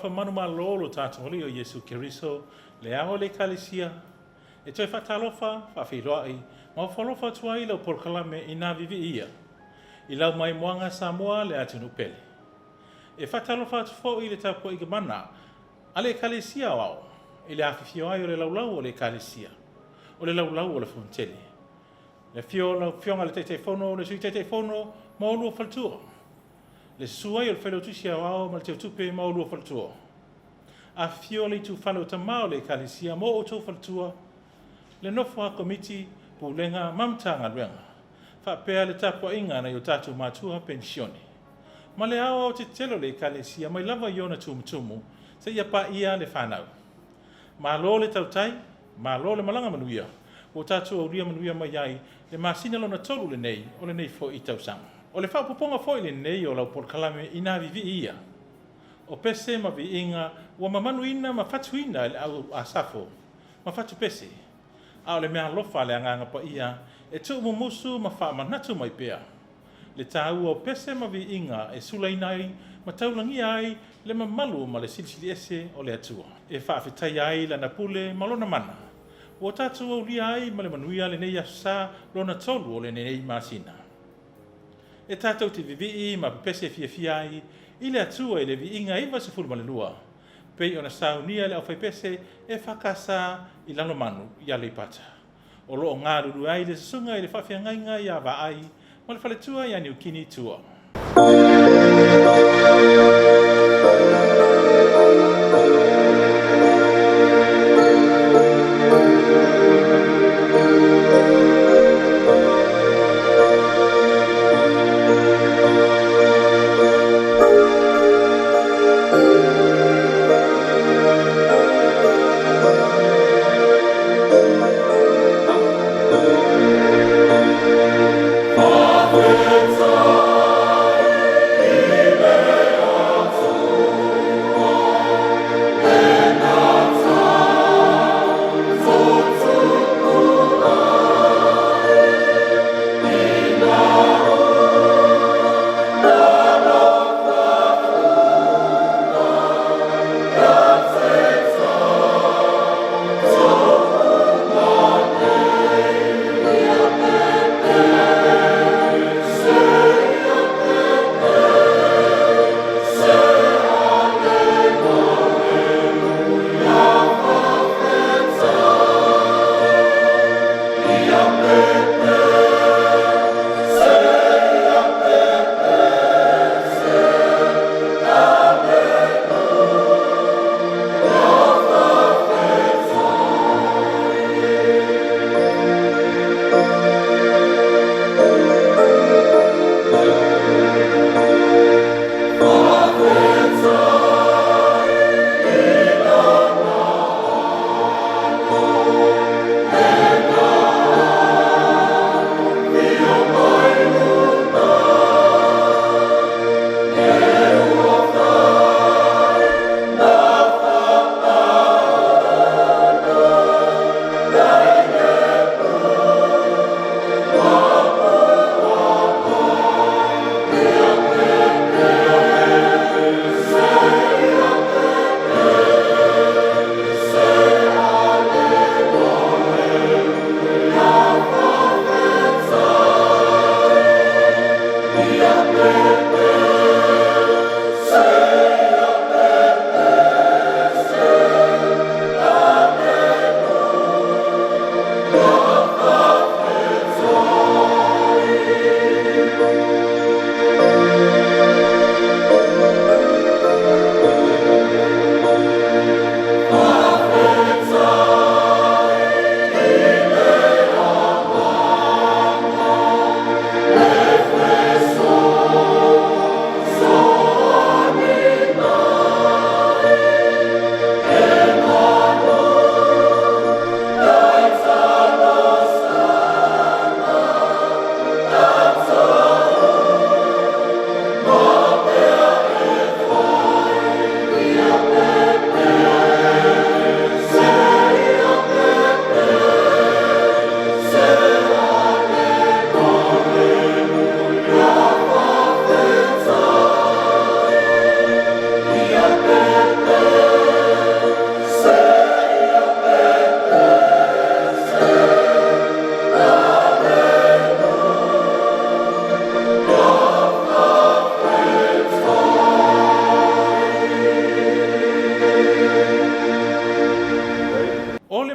fa manu malolo tātou holi o Yesu Keriso, le aho le kalesia, e toi whatalofa, whawhiroai, ma whalofa tuai lau porkalame i nā Vivii. I lau mai moanga Samoa le atunu pele. E whatalofa atu fo i le tapo i gamana, a le kalesia wao, i le awhiwhioi o le laulau o le kalesia, o le laulau o le fontele. Le fionga le teitei fono, le sui teitei fono, ma o lua faltua. Le suai o le whelautusia wao, ma le teo tupe ma o lua faltua. A fio le tu whanau tamao le kalesia, mo o tau faltua, le nofo a komiti pulenga mamtanga ruenga. Whapea le tapua inga na i o tātou mātua pensione. Ma le awa o te telo le kalesia, mai lava i ona tumutumu, se ia pa ia le whanau. Ma lo le tautai, ma lo le malanga manuia, o tātou au ria manuia mai ai, le masina lona tolu le nei, o le nei fo i tausanga. O le whapuponga fo i le nei o lau porkalame i nā Vivii ia. O pese ma vi inga, ua mamanuina ma fatuina le au a safo, ma fatu pese. A o le mea lofa le anganga pa ia, e tu mumusu ma wha manatu mai pea. Le tāu o pese ma vi inga e sulainai, ma taulangi ai, le mamalu ma le silisili ese o le atua. E whaafetai ai la napule ma lona mana. O tātou au lia ai ma le manuia le nei asa lona tolu o le nei masina. E tātou te Vivii ma pese fia ai, i le atua e le vi inga iwa se fulu ma le lua. Pei ona saunia le au fai pese e whakasa i lano manu i ale pata. O loo ngā ruru ai le sasunga i le whawhia ngainga i awa ai, ma le whaletua i aniu kini tua. Amen.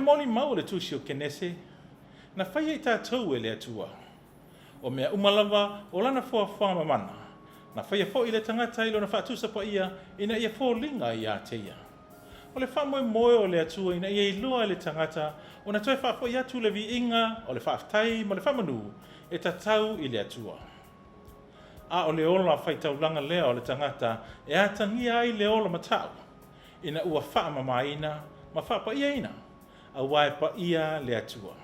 moli mau le tusi o kenese, na whaia I tātou e le atua. O mea umalava o lana fua mamana, na whaia fo I le tangata ilo na whaatusa pa ia ina ia fo linga I a teia. O le whamoe moe o le atua ina ia iloa le tangata o na toi whaafo I atu le vi inga o le whaaftai ma le whamanu e tatau I le atua. A o le ola whaitaulanga lea o le tangata e atangia ai le ola matau ina ua wha mamaina ma wha pa ia ina a wae pa ia le atua.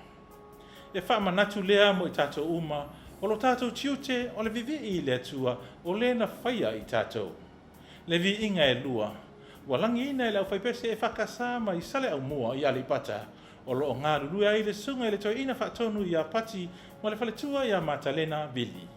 E wha manatu lea mo I tātou uma o lo tātou tiute o le Vivii le atua o le na whaia I tātou. Le vi inga e lua, walangi ina e lau whaipese e whakasa ma I sale au mua I alipata o lo o ngā rurua ai le sunga I le toi ina whaatonu I a pati mo le whaletua I a Matalena Vili.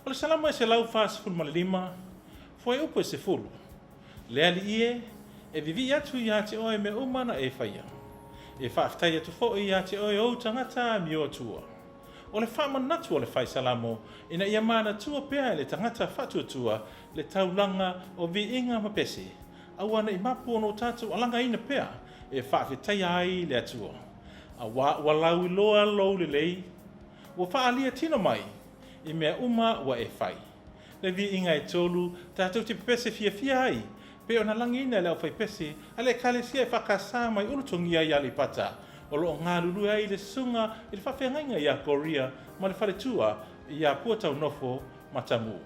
O le salama e se lau whaasifuru ma le lima, foi upo e se fulu. Le ali ie, e Vivii atu I a te oe me umana e whaia. E whaaftai atu fo I a te oe o tangata mi o atua. O le whaamanatu o le whai salamo, ina ia mana tua pea le tangata whatuatua, le taulanga o vi inga mapese. Awana I mapu ono tātou alanga ina pea, e whaafetai ai le atua. A walau I loa lou le lei, ua whaalia tino mai, I mea uma wa e whai. Le vi inga e tolu, tātou te pese fia ai, pe ona langi ina leo whai pese, ale kalesia e whakasā mai unutongia I ali pata, o loo ngā lulu ai le sunga I le whawhengainga I a Korea, ma le whale tua I a puatau nofo matamu.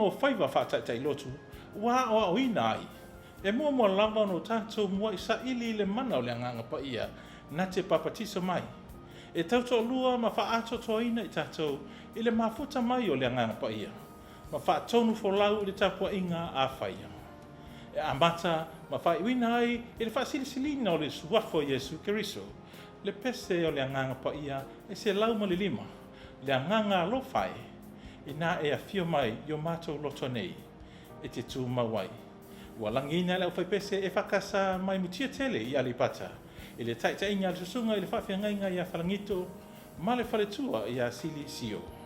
o whaiva whātai lotu, wā o ina ai. E mua lava no tātou mua isa ili le mana o le anganga pa ia, na te papatiso mai. E tauto lua ma whaato toina I tātou, I le mafuta mai o le anganga pa ia. Ma whaatonu folau I le tapua inga a whaia. E amata ma whaiwina ai I le whaasilisilina o le suafo Yesu Keriso. Le pese o le anganga pa ia e se lau ma le lima. Le anganga lo whai. I nā e a fio mai I o mātou loto nei. E te tū mawai. Walangina le whai pese e whakasa mai mutia tele I alipata. I le taitainga le susunga I le whawhiangainga I a whalangito. Ma le whaletua I a sili sio.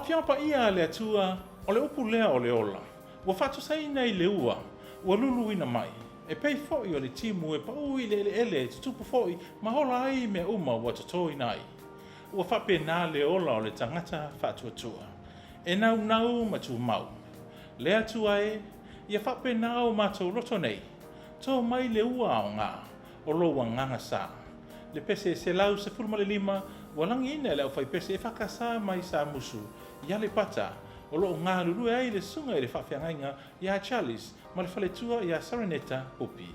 fiapa ia le atua o le upu lea o le ola. Ua whatusaina I le ua, ua lulu ina mai. E pei fo'i o le timu e pau I le ele e tutupu fo'i ma hola ai me uma ua toto I nai. Ua whape nā le ola o le tangata whatuatua. E nau nau ma tu mau. Le atua e, ia whape nau ma tau roto nei. Tō mai le ua o ngā, o loa nganga sā. Le pese se lau se fulma le lima, ua langi ina le au whai pese e whakasā mai sā musu. Ia le pata, o loo ngā lulu ai le sunga I le whawhiangainga ia Charles, ma le whaletua ia Saraneta Pupi.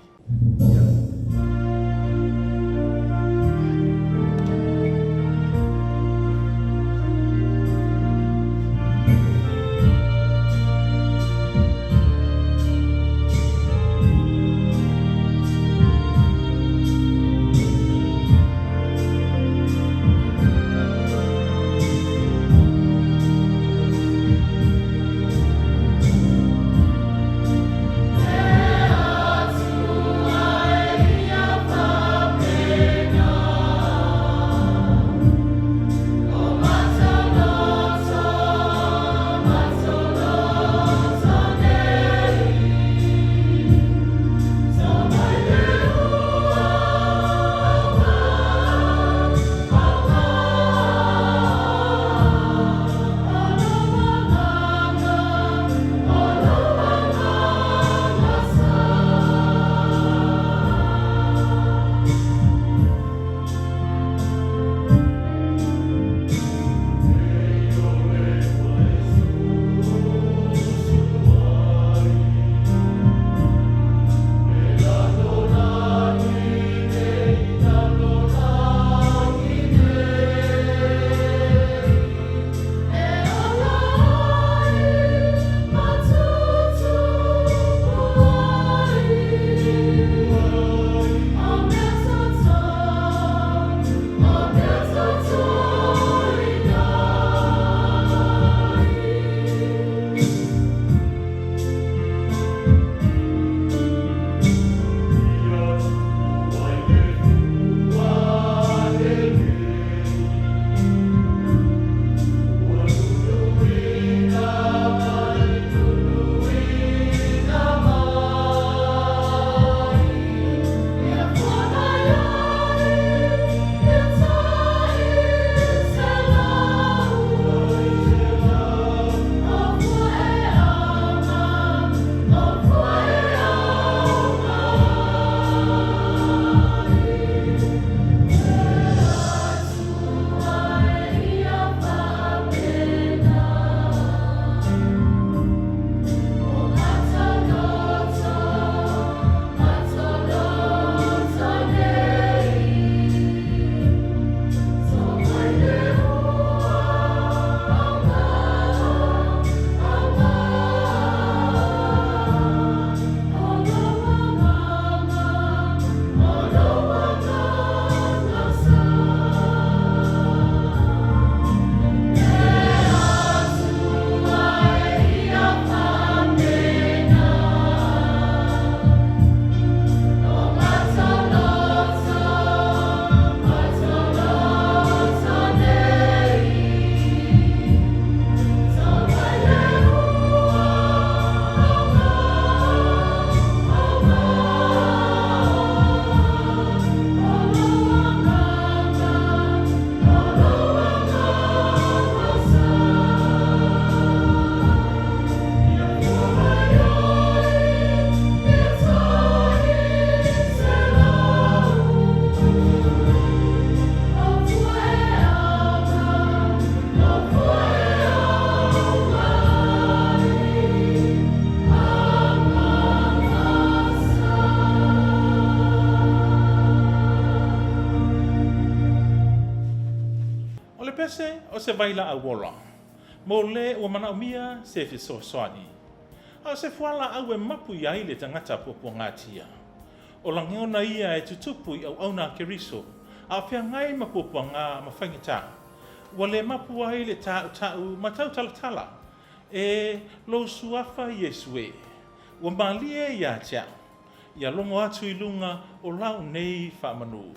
se o se vaila a wola. Mo le ua mana umia se fi soani. A se fuala au e mapu ia ile tangata popo ngatia. O langeona ia e tutupu i au na keriso. A fia ngai mapopo ngā mawhaingita. Ua le mapu ai le tau matau talatala. E lo suafa Yesu e. Ua malie ia tia. Ia longo atu i lunga o lau nei whamanu.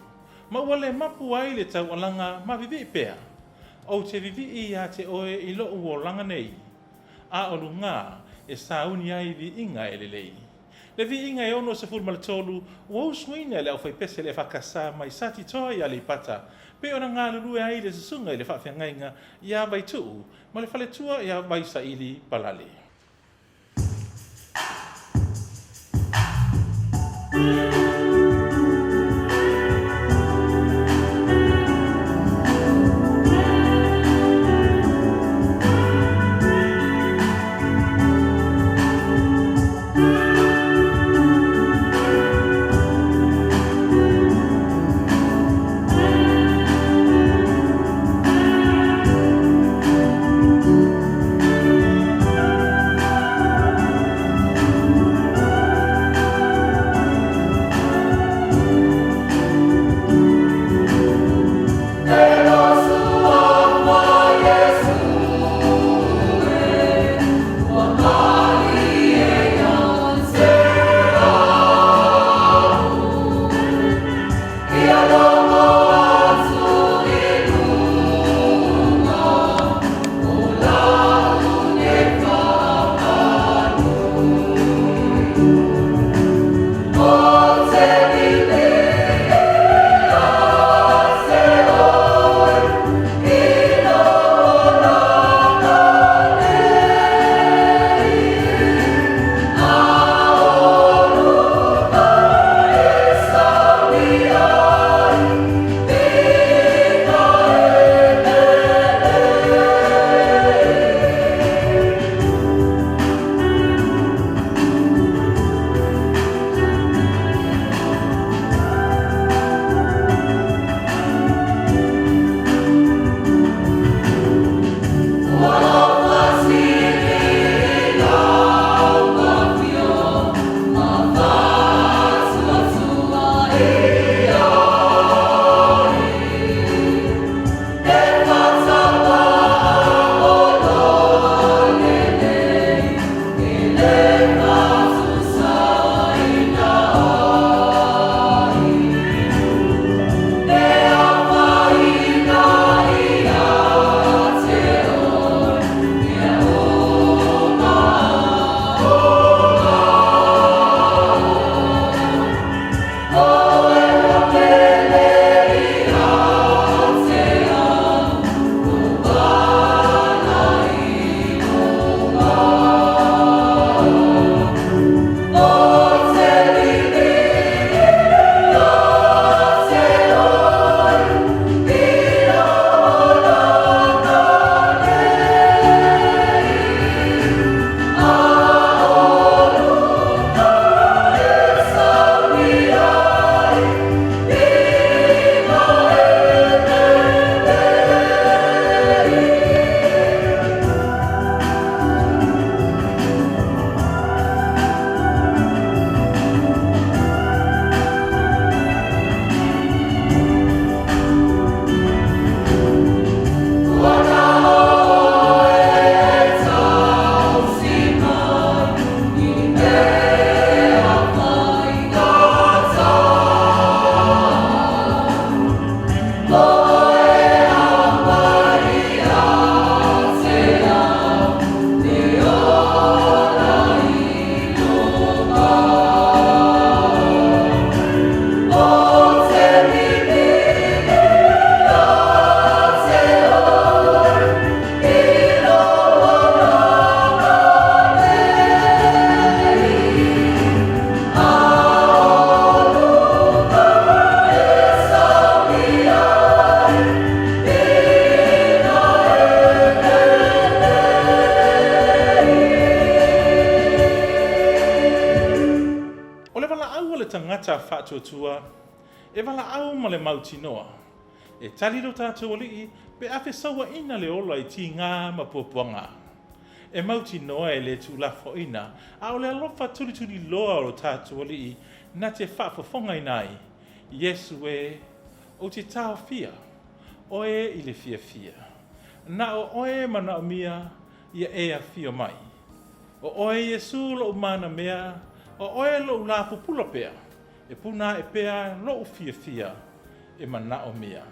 Ma ua le mapu ai le tau alanga ma Vivii pea. O te Vivii ia te oe i lo o langa nei. A o lunga e sauni ai vi inga e lelei. Le vi inga e ono se fulu malatolu, ua usuina le au fai pese le whakasa mai sati toa i ale pata. Pe ona ngā lulu e ai le sasunga i le whawhiangainga i a vai tuu, ma le whaletua i a vai sa ili palale. tangata whatuatua, e wala au ma le mautinoa. E tali lo tātou li pe afe sawa ina le ola I ti ngā mapuapuanga. E mauti noa e le tu la fo ina, a o le alofa tuli loa o tātou li na te whaafafonga inai. Yesu e o te tau fia, oe I le fia fia. Na o oe mana o mia ia e a fia mai. O oe Yesu lo mana mea, o oe lo la pupula pea. E puna e pea lo fia fia e mana o mia.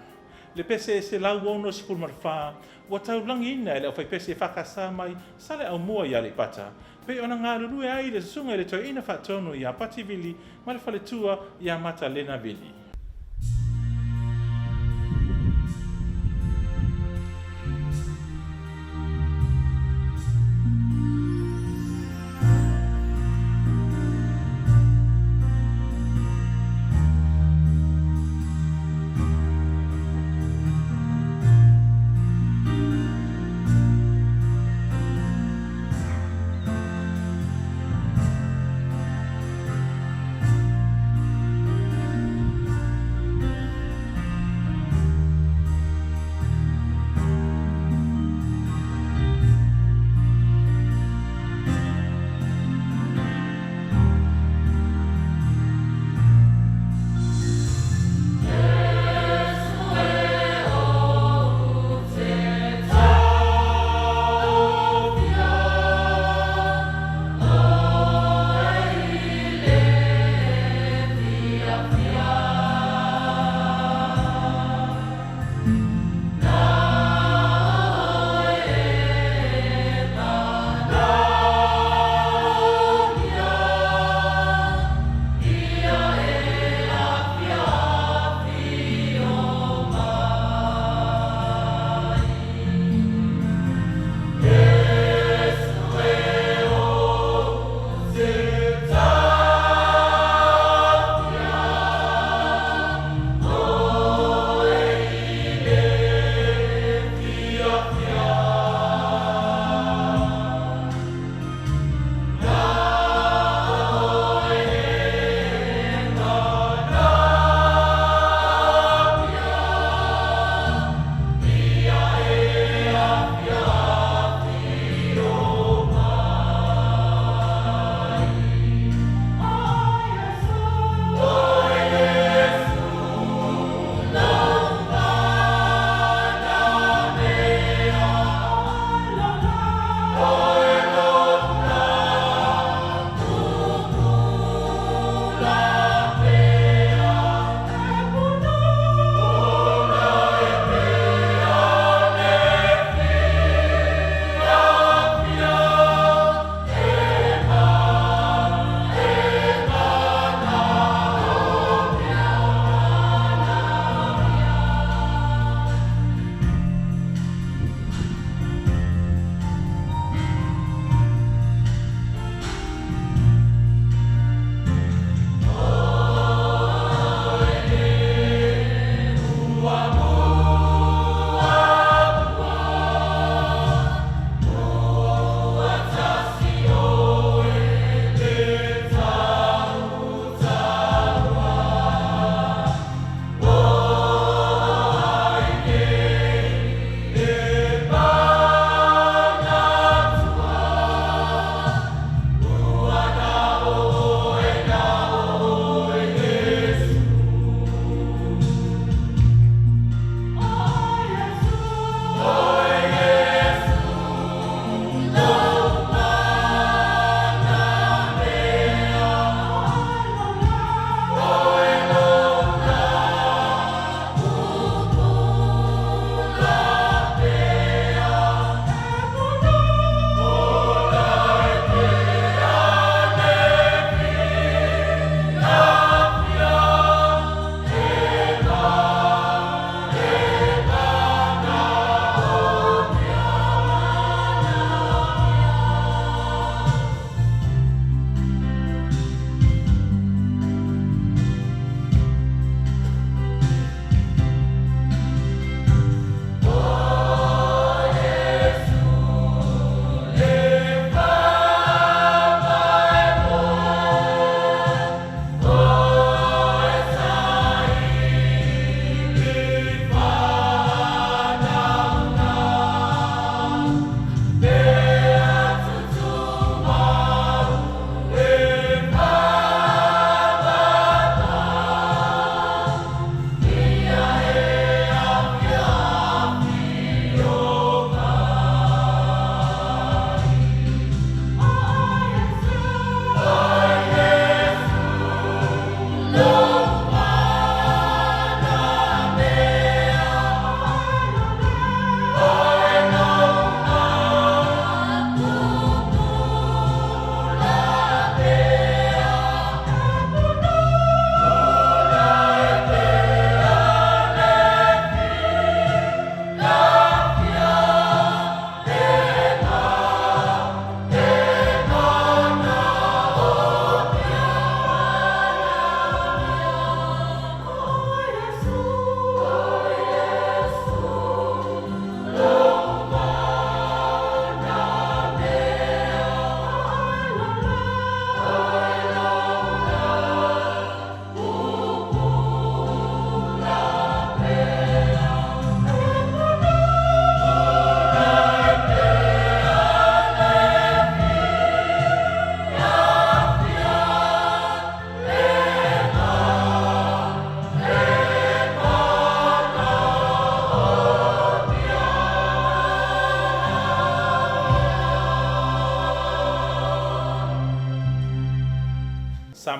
Le pese se lau ono si pul marfa, wa tau langi ina ele o fai pese whakasa mai, sale au mua ia le pata. Pe ona ngā ruru e ai le sunga le toi ina whatonu ia pati vili, ma le fale tua ia mata lena vili.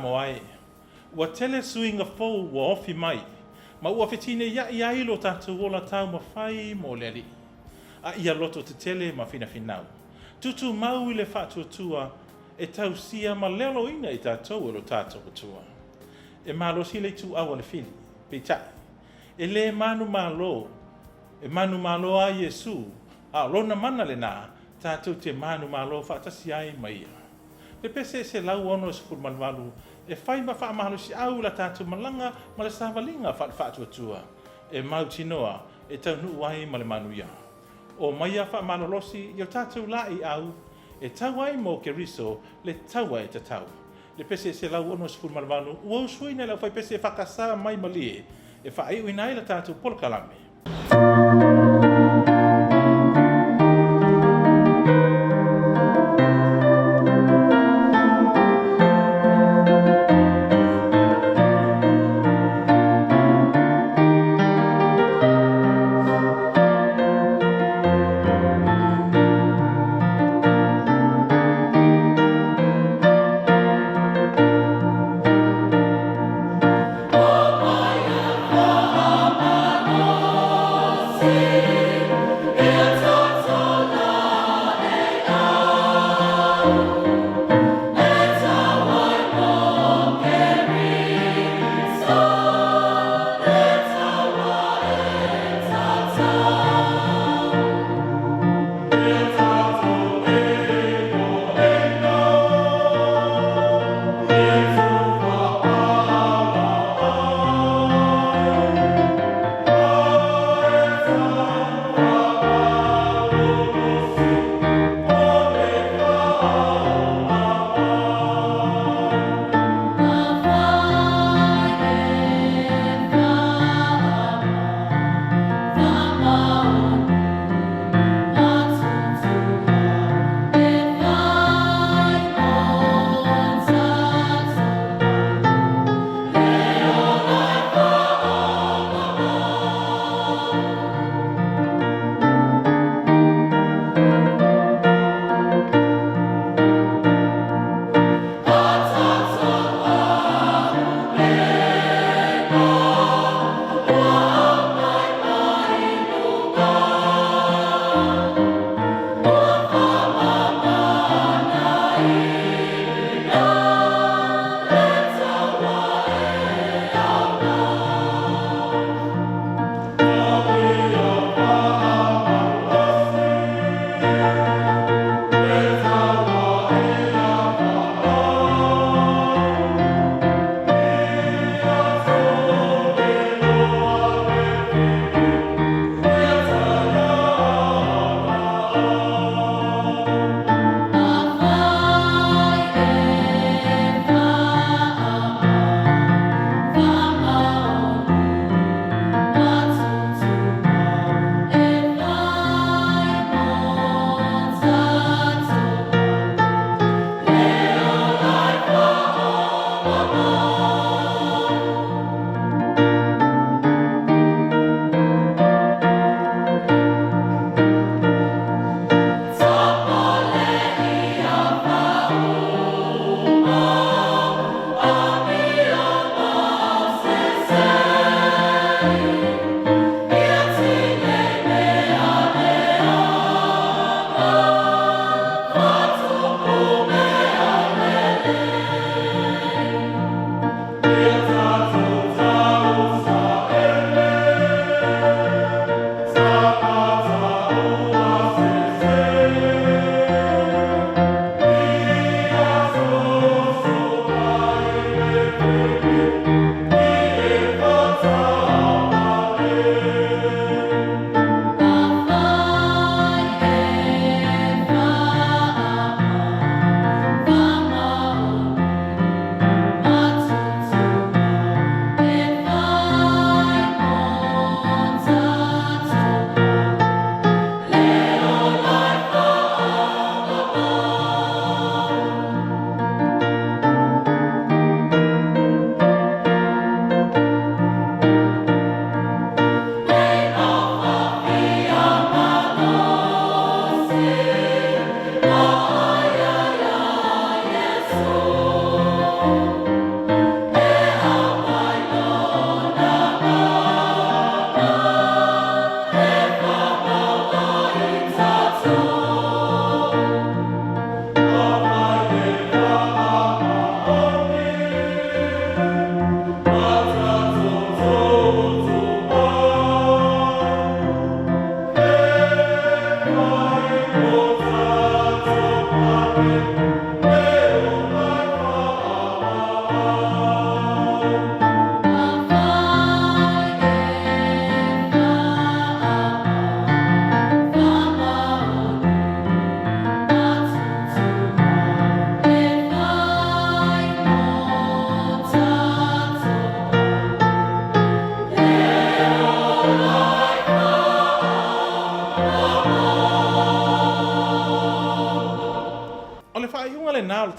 Samoa e. Ua tele suinga fou ua ofi mai. Ma ua fetine ia ilo tātou ola tau mawhai mo leri. A ia loto te tele ma fina finau. Tutu mau i le whātuatua e tau sia ma lelo ina i tātou e lo tātou atua. E malo si le tu awa le fili, peitai. E le manu malo, e manu malo a Yesu, a lona mana le nā, tātou te manu malo whaatasi ai mai ia. Le pese se lau ono e sifuru malumalu, e whai ma wha mahalo si au la tātou malanga ma le sāwalinga whaatuatua. E mau tinoa, e tau nuu ai ma le manu ia. O mai a wha malolosi, i o tātou lai au, e tau ai mo ke riso, le taua e te tau. Le pese se lau ono sifuru malumalu, ua usui nei lau whai pese whakasā mai malie, e wha ai uinai la tātou polokalame.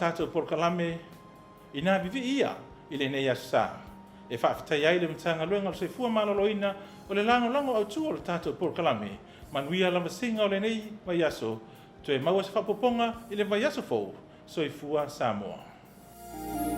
tātou porokalame i nā Vivii ia i le nei asa. E whaafitai ai le matanga luenga o se fua maloloina o le lango au tua o le tātou porokalame. Manuia lama singa o le nei vai aso, to e maua se whapoponga i le vai aso fōu, so i fua Samoa.